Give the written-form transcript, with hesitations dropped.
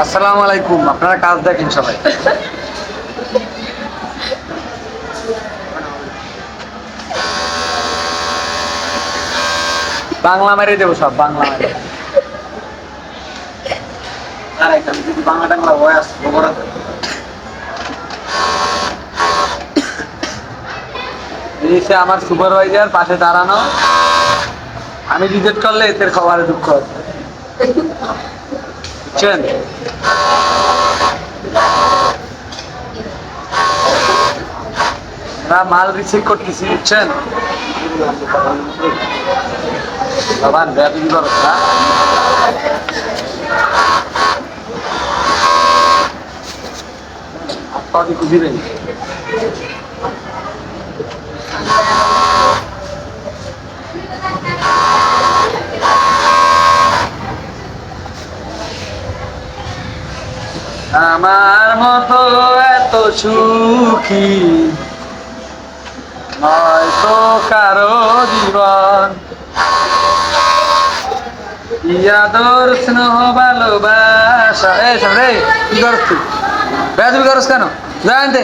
আসসালামু আলাইকুম, আপনারা কাজ দেখেন সবাই। বাংলা মেরে দেবো সব, বাংলা মেরে। বাংলা টাংলা ভয়েস আমার সুপারভাইজার পাশে দাঁড়ানো, আমি রিজেক্ট করলে এদের খবরে দুঃখ আছে, বুঝছেন? মাল রিসিভ করতেছি, বুঝছেন? বাবার ব্যাপারই করো না। আপনাকে খুশি নেই। আমার মতো এত সুখী হয়তো কারো জীবন, ইয়াদর স্নেহ ভালোবাসা। এই শোন রে, কি করছ তুই? বেয়াদবি করছ কেন? জানতে